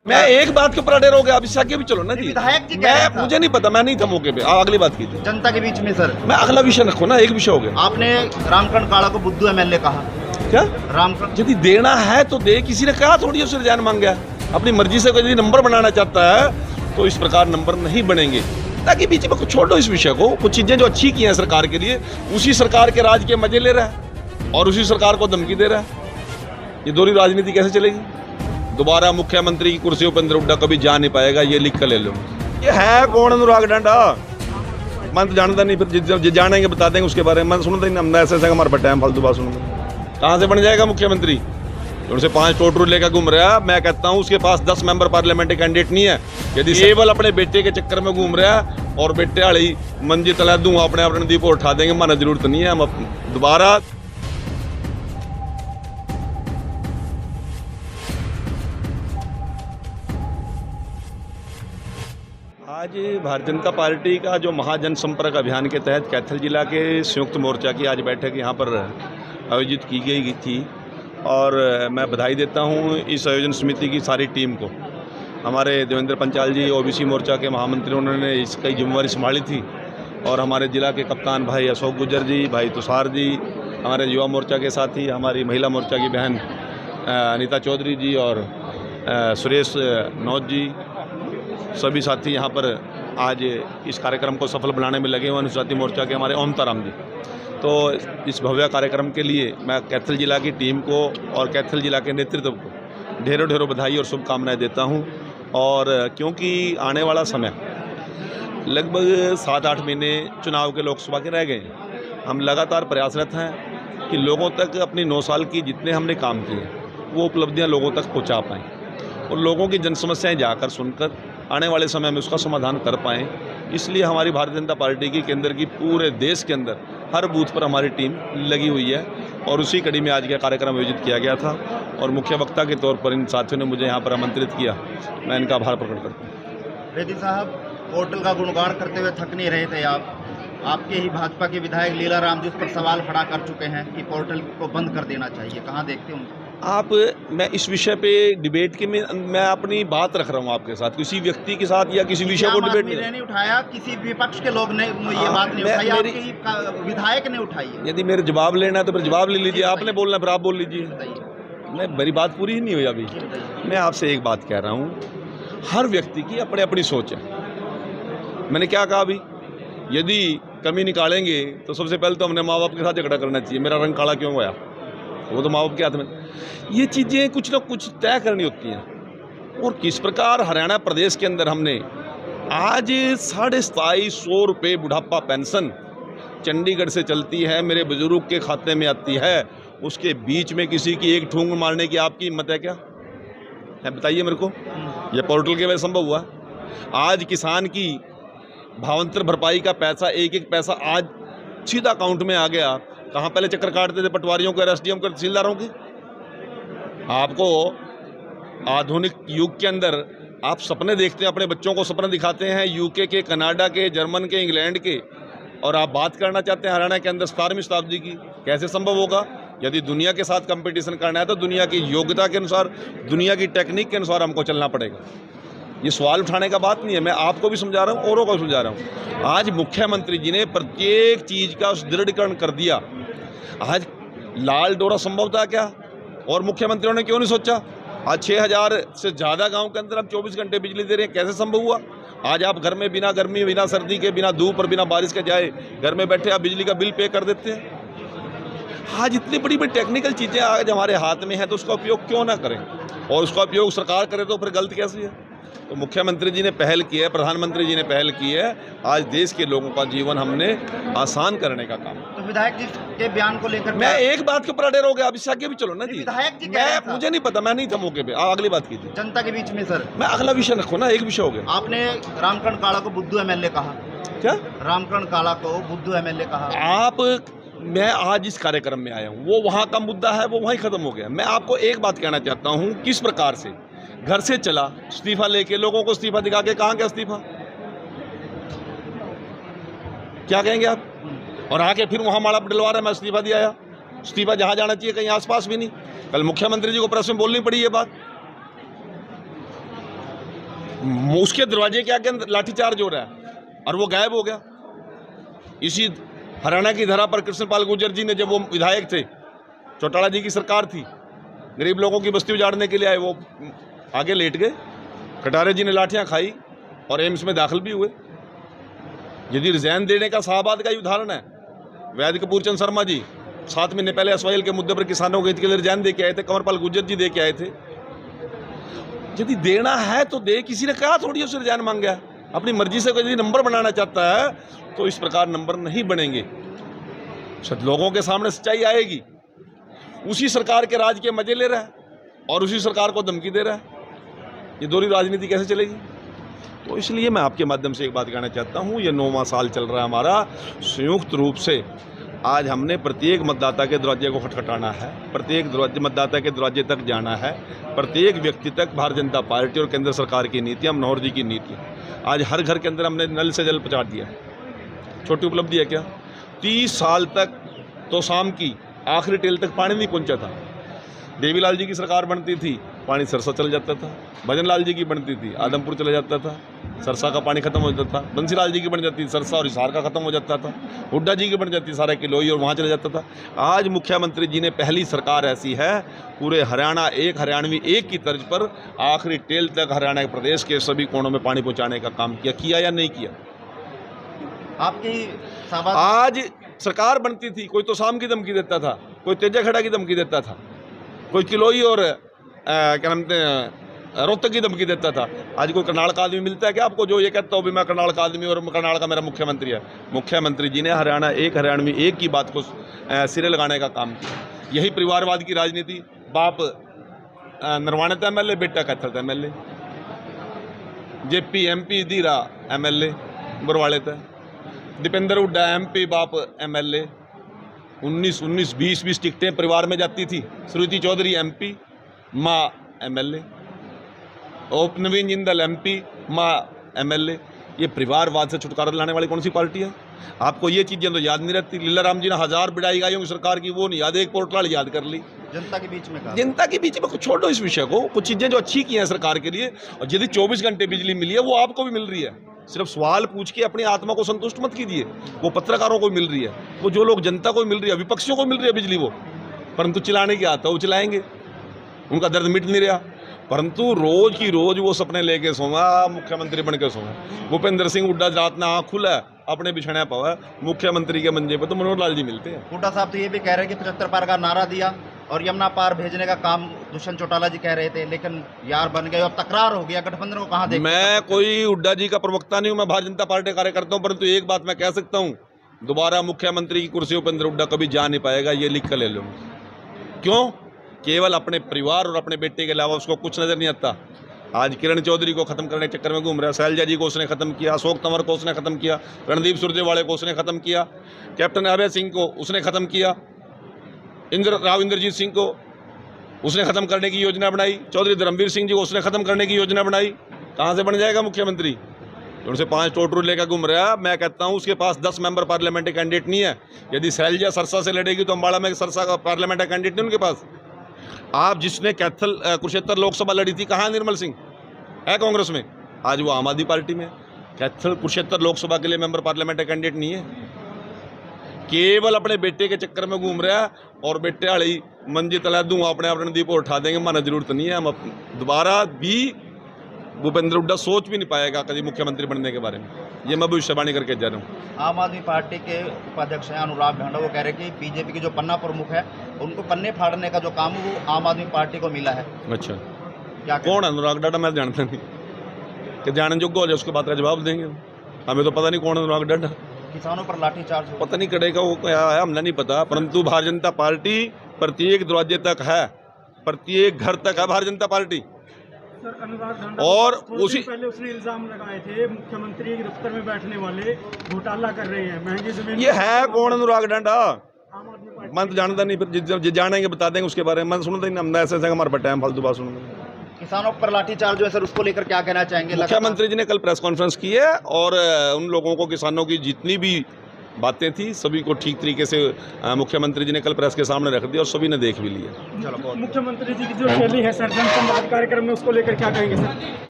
मैं एक बात के ऊपर अड़े रहोगे, आप इससे आगे भी चलो ना जी। विधायक जी कह रहे मैं मुझे नहीं पता, मैं नहीं था मौके पे। अगली बात कीजिए जनता के बीच में सर। मैं अगला विषय रखो ना, एक विषय हो गया। आपने रामकरण काला को बुद्धू एमएलए कहा। क्या रामकरण यदि देना है तो दे, किसी ने कहा थोड़ी उससे रिजाइन मांग गया। अपनी मर्जी से यदि नंबर बनाना चाहता है तो इस प्रकार नंबर नहीं बनेंगे। ताकि बीच में कुछ छोड़ दो इस विषय को। कुछ चीजें जो अच्छी की हैं सरकार के लिए, उसी सरकार के राज के मजे ले रहा है और उसी सरकार को धमकी दे रहा है। ये दोहरी राजनीति कैसे चलेगी? दोबारा मुख्यमंत्री की कुर्सी उपेंद्र हुड्डा कभी जा नहीं पाएगा, ये लिख कर ले लो। ये है कौन अनुराग डांडा? मैं तो जानता नहीं, फिर जानेंगे बता देंगे उसके बारे में। मैं सुनता ही नहीं, ऐसे ऐसे हमारे टाइम फालतू बात सुनूंगा। कहाँ से बन जाएगा मुख्यमंत्री? उनसे 5 टोटरू लेकर घूम रहा है। मैं कहता हूँ उसके पास 10 मेंबर पार्लियामेंट कैंडिडेट नहीं है। यदि केवल अपने बेटे के चक्कर में घूम रहा है और बेटे वाली मंजी तला दूंगा अपने अपने दीप उठा देंगे, माना जरूरत नहीं है। हम दोबारा आज भारतीय जनता पार्टी का जो महाजन संपर्क अभियान के तहत कैथल जिला के संयुक्त मोर्चा की आज बैठक यहाँ पर आयोजित की गई थी और मैं बधाई देता हूँ इस आयोजन समिति की सारी टीम को। हमारे देवेंद्र पंचाल जी ओबीसी मोर्चा के महामंत्री, उन्होंने इसकी जिम्मेवारी संभाली थी और हमारे जिला के कप्तान भाई अशोक गुजर जी, भाई तुषार जी, हमारे युवा मोर्चा के साथी हमारी महिला मोर्चा की बहन अनीता चौधरी जी और सुरेश नौत जी, सभी साथी यहाँ पर आज इस कार्यक्रम को सफल बनाने में लगे हुए। अनुसूचित मोर्चा के हमारे ओम ताराम जी। तो इस भव्य कार्यक्रम के लिए मैं कैथल जिला की टीम को और कैथल जिला के नेतृत्व को ढेरों ढेरों बधाई और शुभकामनाएं देता हूं। और क्योंकि आने वाला समय लगभग 7-8 महीने चुनाव के लोकसभा के रह गए, हम लगातार प्रयासरत हैं कि लोगों तक अपनी 9 साल की जितने हमने काम किए वो उपलब्धियाँ लोगों तक पहुँचा पाएँ और लोगों की जन समस्याएँ जाकर सुनकर आने वाले समय में उसका समाधान कर पाएँ। इसलिए हमारी भारतीय जनता पार्टी की केंद्र की पूरे देश के अंदर हर बूथ पर हमारी टीम लगी हुई है और उसी कड़ी में आज का कार्यक्रम आयोजित किया गया था और मुख्य वक्ता के तौर पर इन साथियों ने मुझे यहाँ पर आमंत्रित किया। मैं इनका आभार प्रकट करता हूँ। बेदी साहब, पोर्टल का गुणगान करते हुए थक नहीं रहे थे आप। आपके ही भाजपा के विधायक लीला राम जी उस पर सवाल खड़ा कर चुके हैं कि पोर्टल को बंद कर देना चाहिए। कहाँ देखते हैं आप? मैं इस विषय पे डिबेट के में मैं अपनी बात रख रहा हूँ आपके साथ, किसी व्यक्ति के साथ या किसी विषय को डिबेट नहीं उठाया। किसी विपक्ष के लोग ने ये बात नहीं उठाई, आपके विधायक ने उठाई है। यदि मेरे जवाब लेना है तो फिर जवाब ले लीजिए, आपने बोलना फिर आप बोल लीजिए। मैं मेरी बात पूरी ही नहीं हुई अभी। मैं आपसे एक बात कह रहा हूँ, हर व्यक्ति की अपनी अपनी सोच है। मैंने क्या कहा अभी? यदि कमी निकालेंगे तो सबसे पहले तो हमने माँ बाप के साथ झगड़ा करना चाहिए। मेरा रंग काला क्यों हुआ? वो तो माँ बाप के हाथ में। ये चीज़ें कुछ ना कुछ तय करनी होती हैं। और किस प्रकार हरियाणा प्रदेश के अंदर हमने आज 2,250 रुपये बुढ़ापा पेंशन चंडीगढ़ से चलती है, मेरे बुजुर्ग के खाते में आती है, उसके बीच में किसी की एक ठूंग मारने की आपकी हिम्मत है क्या? है बताइए मेरे को। ये पोर्टल के वजह संभव हुआ। आज किसान की भावांतर भरपाई का पैसा, एक पैसा आज सीधा अकाउंट में आ गया। कहाँ पहले चक्कर काटते थे पटवारियों के, एसडीएम के, तहसीलदारों के। आपको आधुनिक युग के अंदर आप सपने देखते हैं, अपने बच्चों को सपने दिखाते हैं यूके के, कनाडा के, जर्मन के, इंग्लैंड के, और आप बात करना चाहते हैं हरियाणा के अंदर 17वीं शताब्दी की। कैसे संभव होगा? यदि दुनिया के साथ कंपटीशन करना है तो दुनिया की योग्यता के अनुसार, दुनिया की टेक्निक के अनुसार हमको चलना पड़ेगा। ये सवाल उठाने का बात नहीं है। मैं आपको भी समझा रहा हूँ, औरों को समझा रहा हूँ। आज मुख्यमंत्री जी ने प्रत्येक चीज़ का सुदृढ़ीकरण कर दिया। आज लाल डोरा संभव था क्या? और मुख्यमंत्रियों ने क्यों नहीं सोचा? आज 6,000 से ज़्यादा गांव के अंदर हम 24 घंटे बिजली दे रहे हैं। कैसे संभव हुआ? आज आप घर में बिना गर्मी, बिना सर्दी के, बिना धूप और बिना बारिश के जाए घर में बैठे आप बिजली का बिल पे कर देते हैं। आज इतनी बड़ी बड़ी टेक्निकल चीज़ें आज हमारे हाथ में हैं तो उसका उपयोग क्यों ना करें? और उसका उपयोग सरकार करे तो फिर गलत कैसी है? तो मुख्यमंत्री जी ने पहल की है, प्रधानमंत्री जी ने पहल की है। आज देश के लोगों का जीवन हमने आसान करने का काम। तो विधायक जी के बयान को लेकर मैं एक बात के ऊपर अड़े रहोगे, आप इससे आगे भी चलो ना जी। विधायक जी मैं मुझे नहीं पता, मैं नहीं था मौके पे। अगली बात कीजिए जनता के बीच में सर। मैं अगला विषय रखो ना, एक विषय हो गया। आपने रामकरण काला को बुद्धू एमएलए कहा। क्या? रामकरण काला को बुद्धू एमएलए कहा आप? मैं आज इस कार्यक्रम में आया हूँ, वो वहाँ का मुद्दा है, वो वहीं खत्म हो गया। मैं आपको एक बात कहना चाहता हूँ, किस प्रकार से घर से चला इस्तीफा लेके, लोगों को इस्तीफा दिखा के, कहाँ गया इस्तीफा? क्या कहेंगे आप? और आके फिर वहाँ माड़ा डलवा रहा है, मैं इस्तीफा दिया आया। इस्तीफा जहाँ जाना चाहिए कहीं आसपास भी नहीं। कल मुख्यमंत्री जी को प्रेस में बोलनी पड़ी ये बात। उसके दरवाजे के आगे लाठीचार्ज हो रहा है और वो गायब हो गया। इसी हरियाणा की धरा पर कृष्णपाल गुर्जर जी ने, जब वो विधायक थे, चौटाला जी की सरकार थी, गरीब लोगों की बस्ती उजाड़ने के लिए आए, वो आगे लेट गए, कटारे जी ने लाठियां खाई और एम्स में दाखिल भी हुए। यदि रिजाइन देने का शाहबाद का ही उदाहरण है, वैद कपूर चंद शर्मा जी 7 महीने पहले एसवाईएल के मुद्दे पर किसानों के हित के लिए रिजाइन दे के आए थे, कंवरपाल गुर्जर जी दे के आए थे। यदि देना है तो दे, किसी ने कहा थोड़ी उसे रिजाइन मांगा। अपनी मर्जी से यदि नंबर बनाना चाहता है तो इस प्रकार नंबर नहीं बनेंगे। लोगों के सामने सच्चाई आएगी। उसी सरकार के राज के मजे ले रहा है और उसी सरकार को धमकी दे रहा है। ये दोहरी राजनीति कैसे चलेगी? तो इसलिए मैं आपके माध्यम से एक बात कहना चाहता हूँ, ये 9वां साल चल रहा है हमारा। संयुक्त रूप से आज हमने प्रत्येक मतदाता के दरवाजे को खटखटाना है, प्रत्येक मतदाता के दरवाजे तक जाना है, प्रत्येक व्यक्ति तक भारतीय जनता पार्टी और केंद्र सरकार की नीतियाँ, मनोहर जी की नीतियाँ। आज हर घर के अंदर हमने नल से जल पहुँचा दिया। छोटी उपलब्धि है क्या? 30 साल तक तो शाम की आखिरी टेल तक पानी नहीं पहुंचा था। देवीलाल जी की सरकार बनती थी, पानी सरसा चल जाता था। भजन लाल जी की बनती थी, आदमपुर चला जाता था, सरसा का पानी खत्म हो जाता था। बंसीलाल जी की बन जाती थी, सरसा और हिसार का खत्म हो जाता था। हुड्डा जी की बन जाती सारा किलोई और वहाँ चला जाता था। आज मुख्यमंत्री जी ने पहली सरकार ऐसी है, पूरे हरियाणा एक, हरियाणवी एक की तर्ज पर आखिरी टेल तक हरियाणा के प्रदेश के सभी कोनों में पानी पहुँचाने का काम किया या नहीं किया? आपकी आज सरकार बनती थी, कोई तो शाम की धमकी देता था, कोई तेजाखेड़ा की धमकी देता था, कोई किलोई और क्या नाम रोहतक की धमकी देता था। आज कोई करनाल का आदमी मिलता है क्या आपको जो ये कहता हो भी मैं करनाल का आदमी और करनाल का मेरा मुख्यमंत्री है? मुख्यमंत्री जी ने हरियाणा एक, हरियाणवी एक की बात को सिरे लगाने का काम किया। यही परिवारवाद की राजनीति। बाप नरवाने था MLA, बेटा कैथल था MLA, JP MP धीरा MLA बरवाड़े था, दीपेंद्र हुड्डा MP, बाप MLA। 19-20 टिकटें परिवार में जाती थी। श्रुति चौधरी MP, माँ MLA, और नवीन जिंदल MP, माँ MLA। ये परिवारवाद से छुटकारा दिलाने वाली कौन सी पार्टी है? आपको ये चीज़ें तो याद नहीं रहती। लीलाराम जी ने 1000 बिड़ाई गायों की सरकार की, वो नहीं याद, एक पोर्टल याद कर ली। जनता के बीच में कहा, जनता के बीच में कुछ छोड़ो इस विषय को। कुछ चीज़ें जो अच्छी की हैं सरकार के लिए, और यदि 24 घंटे बिजली मिली है वो आपको भी मिल रही है। सिर्फ सवाल पूछ के अपनी आत्मा को संतुष्ट मत कीजिए। वो पत्रकारों को मिल रही है, वो जो लोग जनता को मिल रही है, विपक्षियों को मिल रही है बिजली, वो परंतु चिल्लाने की आता है वो चिल्लाएंगे, उनका दर्द मिट नहीं रहा। परंतु रोज की रोज वो सपने लेके सोवा, मुख्यमंत्री बन के सोवा। भूपेंद्र सिंह हुड्डा रात ना आँख खुला अपने बिछाने पावा, मुख्यमंत्री के मंजे पे तो मनोहर लाल जी मिलते हैं। हुड्डा साहब तो ये भी कह रहे हैं कि 75 पार का नारा दिया और यमुना पार भेजने का काम दुष्यंत चौटाला जी कह रहे थे, लेकिन यार बन गए और तकरार हो गया। गठबंधन को कहाँ देखते? मैं कोई हुड्डा जी का प्रवक्ता नहीं हूँ, मैं भारतीय जनता पार्टी कार्यकर्ता हूँ। परंतु एक बात मैं कह सकता हूँ, दोबारा मुख्यमंत्री की कुर्सी उपेंद्र हुड्डा कभी जा नहीं पाएगा, ये लिख कर ले लो। क्यों? केवल अपने परिवार और अपने बेटे के अलावा उसको कुछ नजर नहीं आता। आज किरण चौधरी को खत्म करने के चक्कर में घूम रहा है, शैलजा जी को उसने खत्म किया, अशोक तंवर को उसने खत्म किया, रणदीप सुरजेवाले को उसने खत्म किया, कैप्टन अभय सिंह को उसने खत्म किया, इंद्रजीत सिंह को उसने खत्म करने की योजना बनाई, चौधरी धर्मवीर सिंह जी को उसने खत्म करने की योजना बनाई। कहाँ से बन जाएगा मुख्यमंत्री? उनसे 5 टोटरू लेकर घूम रहा है। मैं कहता हूँ उसके पास 10 मेंबर पार्लियामेंट कैंडिडेट नहीं है। यदि शैलजा सरसा से लड़ेगी तो अम्बाड़ा में सरसा का पार्लियामेंट कैंडिडेट नहीं उनके पास। आप जिसने कैथल कुरुक्षेत्र लोकसभा लड़ी थी, कहाँ निर्मल सिंह है कांग्रेस में, आज वो आम आदमी पार्टी में। कैथल कुरुक्षेत्र लोकसभा के लिए मेंबर पार्लियामेंट कैंडिडेट नहीं है, केवल अपने बेटे के चक्कर में घूम रहा है। और बेटे वाली मंजी तला दूँ अपने आप रणदीप को उठा देंगे, माना जरूरत नहीं है। हम दोबारा भी भूपेंद्र हुड्डा सोच भी नहीं पाएगा कभी मुख्यमंत्री बनने के बारे में, ये मैं भविष्यवाणी करके जा रहा हूँ। आम आदमी पार्टी के उपाध्यक्ष हैं अनुराग ढांडा, वो कह रहे हैं कि बीजेपी के जो पन्ना प्रमुख है उनको पन्ने फाड़ने का जो काम है वो आम आदमी पार्टी को मिला है। अच्छा, क्या कौन है अनुराग ढांडा? मैं जानता नहीं, कि जानने योग्य हो जाए उसके बात का जवाब देंगे। हमें तो पता नहीं कौन है अनुराग ढांडा। किसानों पर लाठीचार्ज पता नहीं करेगा वो क्या है, हमने नहीं पता। परंतु भारतीय जनता पार्टी प्रत्येक दरवाजे तक है, प्रत्येक घर तक है भारतीय जनता पार्टी। और उसी पहले उसने इल्जाम लगाए थे मुख्यमंत्री के दफ्तर में बैठने वाले घोटाला कर रहे हैं, महंगी जमीन। ये है कौन अनुराग ढांडा? आम आदमी पार्टी। मैं तो जानता नहीं, फिर जानेंगे बता देंगे उसके बारे में। मैं सुनता नहीं, हम ऐसे हमारे पर टाइम फालतू बात सुनूंगा। किसानों पर लाठीचार्ज जो है सर, उसको लेकर क्या कहना चाहेंगे? मुख्यमंत्री जी ने कल प्रेस कॉन्फ्रेंस की है और उन लोगों को, किसानों की जितनी भी बातें थी सभी को ठीक तरीके से मुख्यमंत्री जी ने कल प्रेस के सामने रख दिया और सभी ने देख भी लिया। मुख्यमंत्री जी की जो शैली है सर जनसंवाद कार्यक्रम में, उसको लेकर क्या कहेंगे सर?